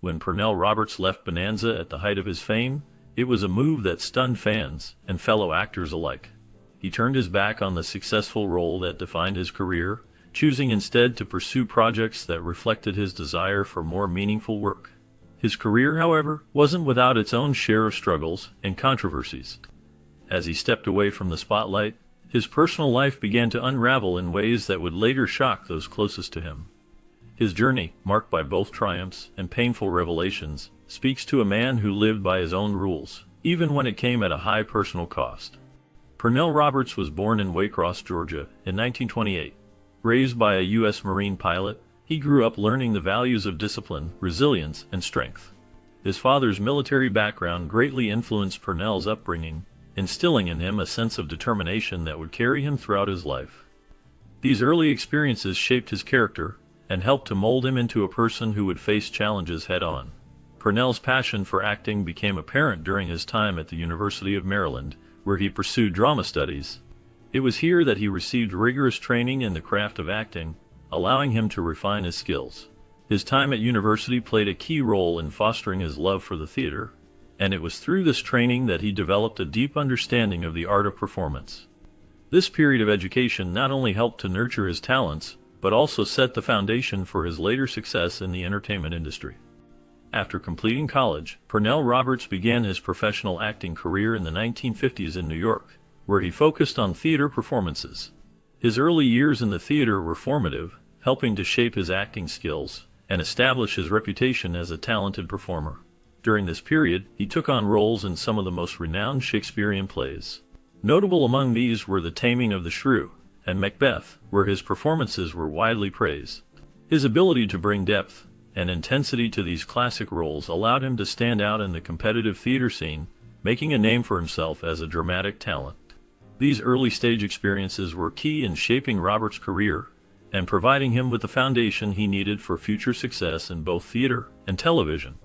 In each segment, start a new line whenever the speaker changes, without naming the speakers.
When Pernell Roberts left Bonanza at the height of his fame, it was a move that stunned fans and fellow actors alike. He turned his back on the successful role that defined his career, choosing instead to pursue projects that reflected his desire for more meaningful work. His career, however, wasn't without its own share of struggles and controversies. As he stepped away from the spotlight, his personal life began to unravel in ways that would later shock those closest to him. His journey, marked by both triumphs and painful revelations, speaks to a man who lived by his own rules, even when it came at a high personal cost. Pernell Roberts was born in Waycross, Georgia, in 1928. Raised by a U.S. Marine pilot, he grew up learning the values of discipline, resilience, and strength. His father's military background greatly influenced Pernell's upbringing, instilling in him a sense of determination that would carry him throughout his life. These early experiences shaped his character and helped to mold him into a person who would face challenges head-on. Pernell's passion for acting became apparent during his time at the University of Maryland, where he pursued drama studies. It was here that he received rigorous training in the craft of acting, allowing him to refine his skills. His time at university played a key role in fostering his love for the theater, and it was through this training that he developed a deep understanding of the art of performance. This period of education not only helped to nurture his talents, but also set the foundation for his later success in the entertainment industry. After completing college, Pernell Roberts began his professional acting career in the 1950s in New York, where he focused on theater performances. His early years in the theater were formative, helping to shape his acting skills and establish his reputation as a talented performer. During this period, he took on roles in some of the most renowned Shakespearean plays. Notable among these were The Taming of the Shrew and Macbeth, where his performances were widely praised. His ability to bring depth and intensity to these classic roles allowed him to stand out in the competitive theater scene, making a name for himself as a dramatic talent. These early stage experiences were key in shaping Roberts' career and providing him with the foundation he needed for future success in both theater and television.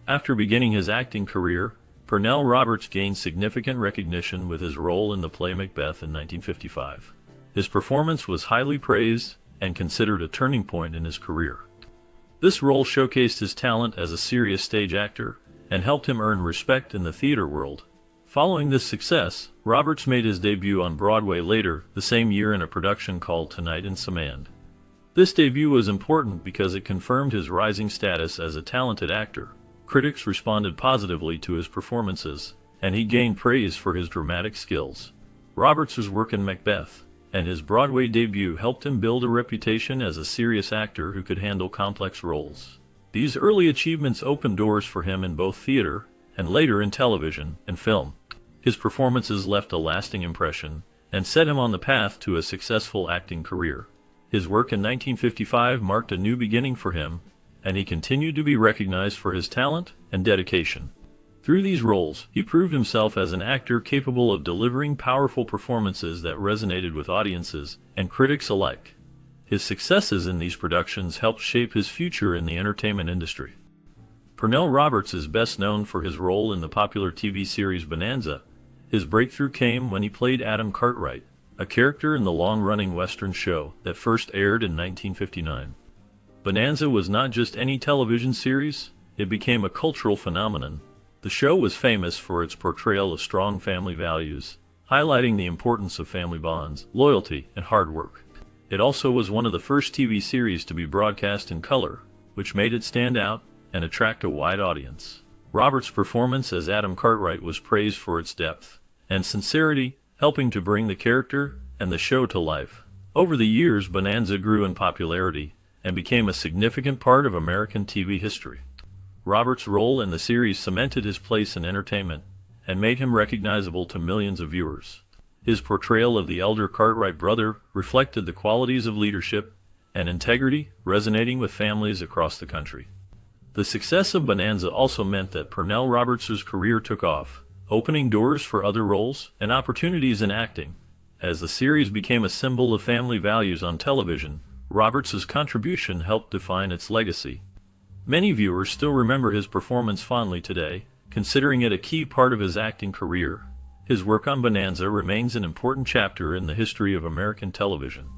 After beginning his acting career, Pernell Roberts gained significant recognition with his role in the play Macbeth in 1955. His performance was highly praised and considered a turning point in his career. This role showcased his talent as a serious stage actor and helped him earn respect in the theater world. Following this success, Roberts made his debut on Broadway later the same year in a production called Tonight in Samand. This debut was important because it confirmed his rising status as a talented actor. Critics responded positively to his performances, and he gained praise for his dramatic skills. Roberts' work in Macbeth and his Broadway debut helped him build a reputation as a serious actor who could handle complex roles. These early achievements opened doors for him in both theater and later in television and film. His performances left a lasting impression and set him on the path to a successful acting career. His work in 1955 marked a new beginning for him, and he continued to be recognized for his talent and dedication. Through these roles, he proved himself as an actor capable of delivering powerful performances that resonated with audiences and critics alike. His successes in these productions helped shape his future in the entertainment industry. Pernell Roberts is best known for his role in the popular TV series Bonanza. His breakthrough came when he played Adam Cartwright, a character in the long-running Western show that first aired in 1959. Bonanza was not just any television series, it became a cultural phenomenon. The show was famous for its portrayal of strong family values, highlighting the importance of family bonds, loyalty, and hard work. It also was one of the first TV series to be broadcast in color, which made it stand out and attract a wide audience. Roberts' performance as Adam Cartwright was praised for its depth and sincerity, helping to bring the character and the show to life. Over the years, Bonanza grew in popularity and became a significant part of American TV history. Roberts' role in the series cemented his place in entertainment and made him recognizable to millions of viewers. His portrayal of the elder Cartwright brother reflected the qualities of leadership and integrity, resonating with families across the country. The success of Bonanza also meant that Pernell Roberts' career took off, opening doors for other roles and opportunities in acting. As the series became a symbol of family values on television, Roberts' contribution helped define its legacy. Many viewers still remember his performance fondly today, considering it a key part of his acting career. His work on Bonanza remains an important chapter in the history of American television.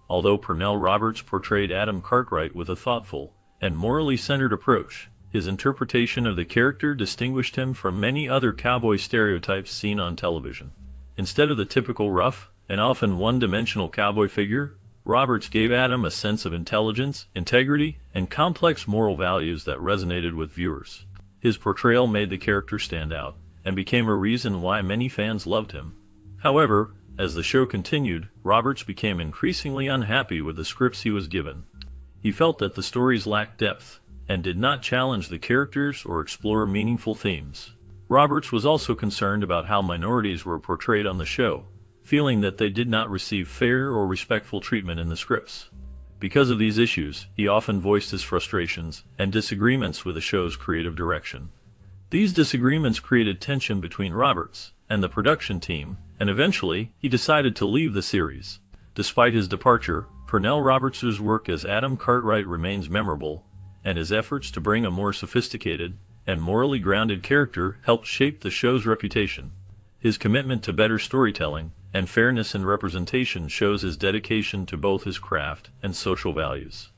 Although Pernell Roberts portrayed Adam Cartwright with a thoughtful and morally centered approach. His interpretation of the character distinguished him from many other cowboy stereotypes seen on television. Instead of the typical rough and often one-dimensional cowboy figure, Roberts gave Adam a sense of intelligence, integrity, and complex moral values that resonated with viewers. His portrayal made the character stand out, and became a reason why many fans loved him. However, as the show continued, Roberts became increasingly unhappy with the scripts he was given. He felt that the stories lacked depth, and did not challenge the characters or explore meaningful themes. Roberts was also concerned about how minorities were portrayed on the show, feeling that they did not receive fair or respectful treatment in the scripts. Because of these issues, he often voiced his frustrations and disagreements with the show's creative direction. These disagreements created tension between Roberts and the production team, and eventually, he decided to leave the series. Despite his departure, Pernell Roberts' work as Adam Cartwright remains memorable, and his efforts to bring a more sophisticated and morally grounded character helped shape the show's reputation. His commitment to better storytelling and fairness in representation shows his dedication to both his craft and social values.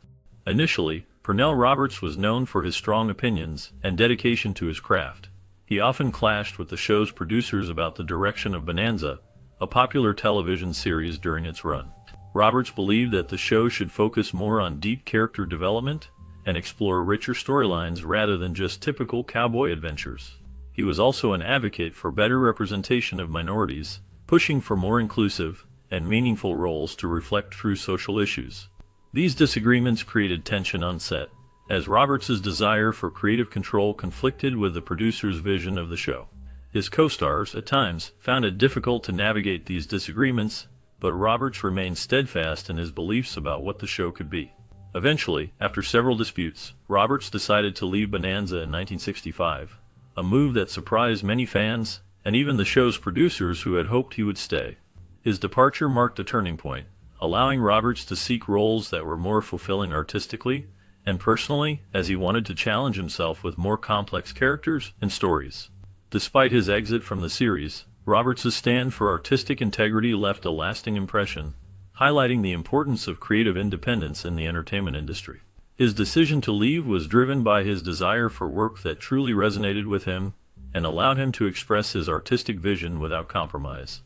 Initially, Pernell Roberts was known for his strong opinions and dedication to his craft. He often clashed with the show's producers about the direction of Bonanza, a popular television series during its run. Roberts believed that the show should focus more on deep character development and explore richer storylines rather than just typical cowboy adventures. He was also an advocate for better representation of minorities, pushing for more inclusive and meaningful roles to reflect true social issues. These disagreements created tension on set, as Roberts' desire for creative control conflicted with the producer's vision of the show. His co-stars, at times, found it difficult to navigate these disagreements, but Roberts remained steadfast in his beliefs about what the show could be. Eventually, after several disputes, Roberts decided to leave Bonanza in 1965, a move that surprised many fans and even the show's producers who had hoped he would stay. His departure marked a turning point, allowing Roberts to seek roles that were more fulfilling artistically and personally, as he wanted to challenge himself with more complex characters and stories. Despite his exit from the series, Roberts' stand for artistic integrity left a lasting impression, highlighting the importance of creative independence in the entertainment industry. His decision to leave was driven by his desire for work that truly resonated with him and allowed him to express his artistic vision without compromise.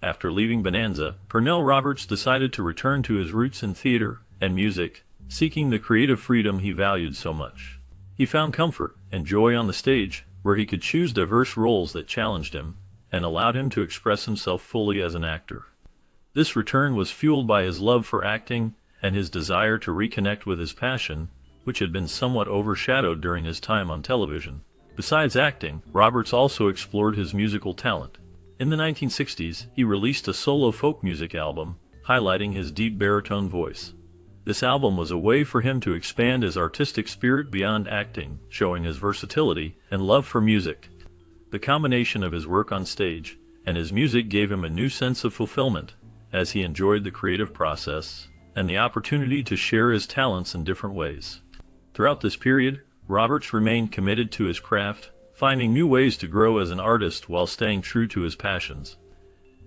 After leaving Bonanza, Pernell Roberts decided to return to his roots in theater and music, seeking the creative freedom he valued so much. He found comfort and joy on the stage, where he could choose diverse roles that challenged him and allowed him to express himself fully as an actor. This return was fueled by his love for acting and his desire to reconnect with his passion, which had been somewhat overshadowed during his time on television. Besides acting, Roberts also explored his musical talent. In the 1960s, he released a solo folk music album, highlighting his deep baritone voice. This album was a way for him to expand his artistic spirit beyond acting, showing his versatility and love for music. The combination of his work on stage and his music gave him a new sense of fulfillment, as he enjoyed the creative process and the opportunity to share his talents in different ways. Throughout this period, Roberts remained committed to his craft, finding new ways to grow as an artist while staying true to his passions.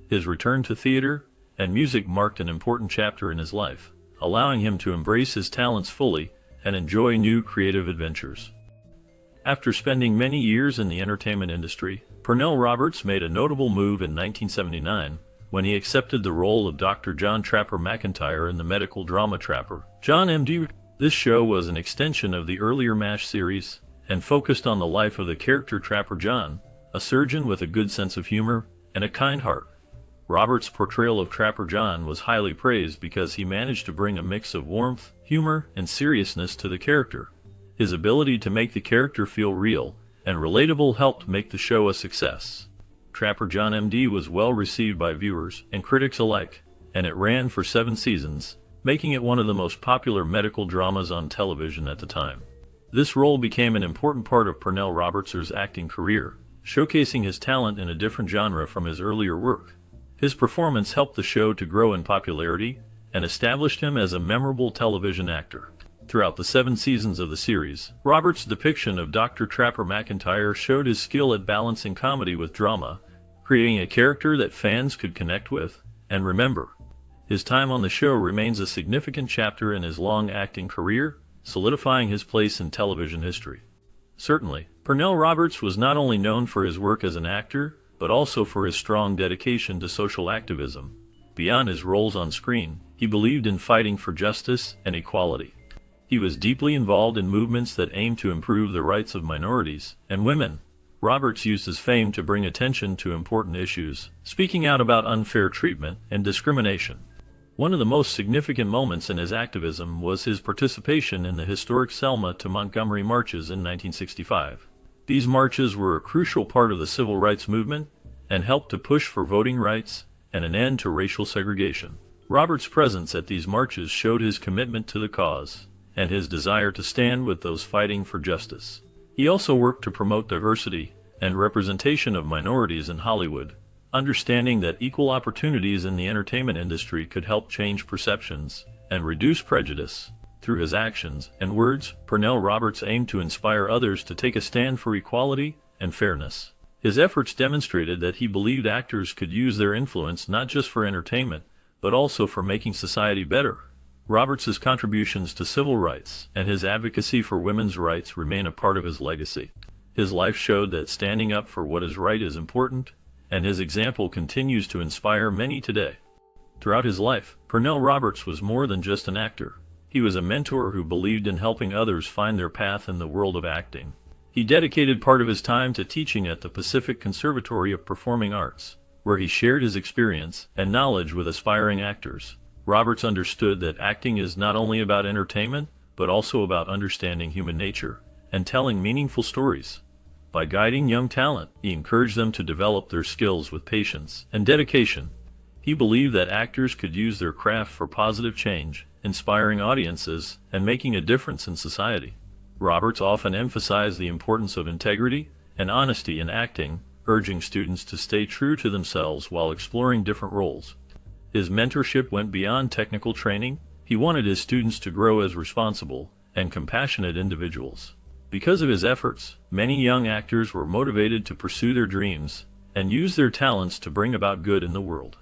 His return to theater and music marked an important chapter in his life, allowing him to embrace his talents fully and enjoy new creative adventures. After spending many years in the entertainment industry, Pernell Roberts made a notable move in 1979 when he accepted the role of Dr. John Trapper McIntyre in the medical drama Trapper John M.D. This show was an extension of the earlier MASH series and focused on the life of the character Trapper John, a surgeon with a good sense of humor and a kind heart. Roberts' portrayal of Trapper John was highly praised because he managed to bring a mix of warmth, humor, and seriousness to the character. His ability to make the character feel real and relatable helped make the show a success. Trapper John M.D. was well received by viewers and critics alike, and it ran for 7 seasons, making it one of the most popular medical dramas on television at the time. This role became an important part of Pernell Roberts' acting career, showcasing his talent in a different genre from his earlier work. His performance helped the show to grow in popularity and established him as a memorable television actor. Throughout the 7 seasons of the series, Roberts' depiction of Dr. Trapper McIntyre showed his skill at balancing comedy with drama, creating a character that fans could connect with and remember. His time on the show remains a significant chapter in his long acting career, solidifying his place in television history. Certainly, Pernell Roberts was not only known for his work as an actor, but also for his strong dedication to social activism. Beyond his roles on screen, he believed in fighting for justice and equality. He was deeply involved in movements that aimed to improve the rights of minorities and women. Roberts used his fame to bring attention to important issues, speaking out about unfair treatment and discrimination. One of the most significant moments in his activism was his participation in the historic Selma to Montgomery marches in 1965. These marches were a crucial part of the civil rights movement and helped to push for voting rights and an end to racial segregation. Roberts' presence at these marches showed his commitment to the cause and his desire to stand with those fighting for justice. He also worked to promote diversity and representation of minorities in Hollywood, understanding that equal opportunities in the entertainment industry could help change perceptions and reduce prejudice. Through his actions and words, Pernell Roberts aimed to inspire others to take a stand for equality and fairness. His efforts demonstrated that he believed actors could use their influence not just for entertainment, but also for making society better. Roberts's contributions to civil rights and his advocacy for women's rights remain a part of his legacy. His life showed that standing up for what is right is important, and his example continues to inspire many today. Throughout his life, Pernell Roberts was more than just an actor. He was a mentor who believed in helping others find their path in the world of acting. He dedicated part of his time to teaching at the Pacific Conservatory of Performing Arts, where he shared his experience and knowledge with aspiring actors. Roberts understood that acting is not only about entertainment, but also about understanding human nature and telling meaningful stories. By guiding young talent, he encouraged them to develop their skills with patience and dedication. He believed that actors could use their craft for positive change, inspiring audiences and making a difference in society. Roberts often emphasized the importance of integrity and honesty in acting, urging students to stay true to themselves while exploring different roles. His mentorship went beyond technical training. He wanted his students to grow as responsible and compassionate individuals. Because of his efforts, many young actors were motivated to pursue their dreams and use their talents to bring about good in the world.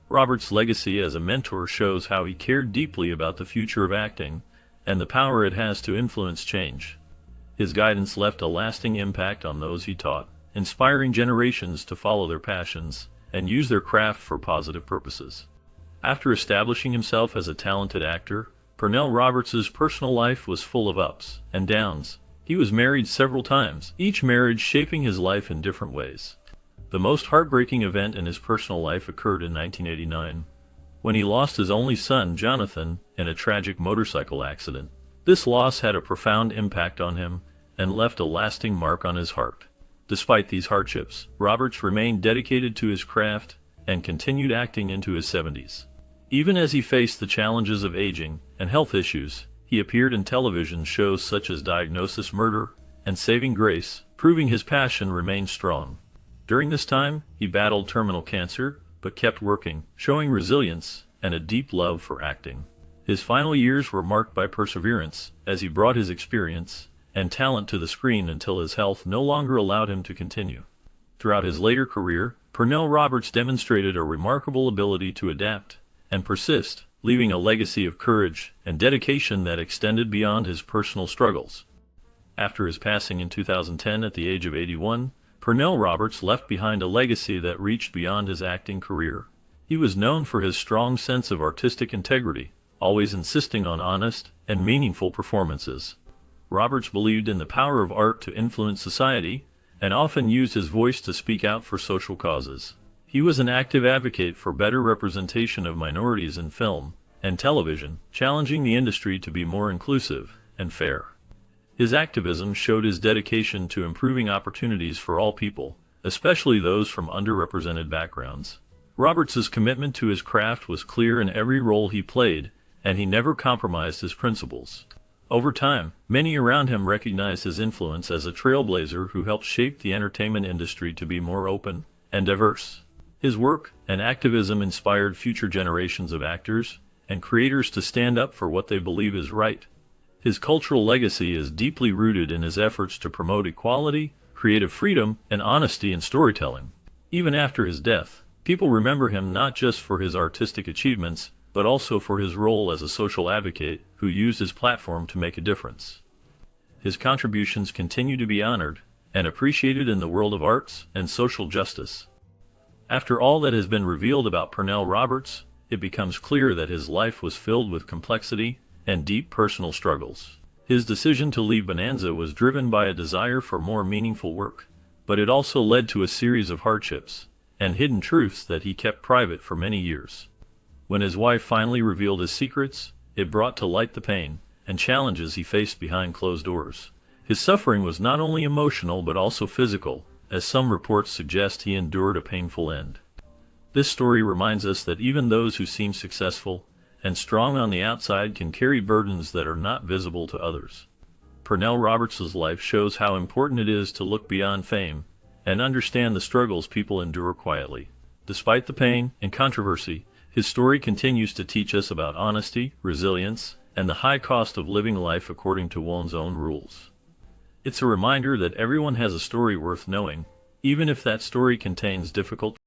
Roberts' legacy as a mentor shows how he cared deeply about the future of acting and the power it has to influence change. His guidance left a lasting impact on those he taught, inspiring generations to follow their passions and use their craft for positive purposes. After establishing himself as a talented actor, Pernell Roberts' personal life was full of ups and downs. He was married several times, each marriage shaping his life in different ways. The most heartbreaking event in his personal life occurred in 1989, when he lost his only son, Jonathan, in a tragic motorcycle accident. This loss had a profound impact on him and left a lasting mark on his heart. Despite these hardships, Roberts remained dedicated to his craft and continued acting into his 70s. Even as he faced the challenges of aging and health issues, he appeared in television shows such as Diagnosis Murder and Saving Grace, proving his passion remained strong. During this time, he battled terminal cancer, but kept working, showing resilience and a deep love for acting. His final years were marked by perseverance, as he brought his experience and talent to the screen until his health no longer allowed him to continue. Throughout his later career, Pernell Roberts demonstrated a remarkable ability to adapt and persist, leaving a legacy of courage and dedication that extended beyond his personal struggles. After his passing in 2010 at the age of 81, Pernell Roberts left behind a legacy that reached beyond his acting career. He was known for his strong sense of artistic integrity, always insisting on honest and meaningful performances. Roberts believed in the power of art to influence society and often used his voice to speak out for social causes. He was an active advocate for better representation of minorities in film and television, challenging the industry to be more inclusive and fair. His activism showed his dedication to improving opportunities for all people, especially those from underrepresented backgrounds. Roberts's commitment to his craft was clear in every role he played, and he never compromised his principles. Over time, many around him recognized his influence as a trailblazer who helped shape the entertainment industry to be more open and diverse. His work and activism inspired future generations of actors and creators to stand up for what they believe is right. His cultural legacy is deeply rooted in his efforts to promote equality, creative freedom, and honesty in storytelling. Even after his death, people remember him not just for his artistic achievements, but also for his role as a social advocate who who used his platform to make a difference. His contributions continue to be honored and appreciated in the world of arts and social justice. After all that has been revealed about Pernell Roberts, it becomes clear that his life was filled with complexity and deep personal struggles. His decision to leave Bonanza was driven by a desire for more meaningful work, but it also led to a series of hardships and hidden truths that he kept private for many years. When his wife finally revealed his secrets, it brought to light the pain and challenges he faced behind closed doors. His suffering was not only emotional but also physical, as some reports suggest he endured a painful end. This story reminds us that even those who seem successful and strong on the outside can carry burdens that are not visible to others. Pernell Roberts' life shows how important it is to look beyond fame and understand the struggles people endure quietly. Despite the pain and controversy, his story continues to teach us about honesty, resilience, and the high cost of living life according to one's own rules. It's a reminder that everyone has a story worth knowing, even if that story contains difficult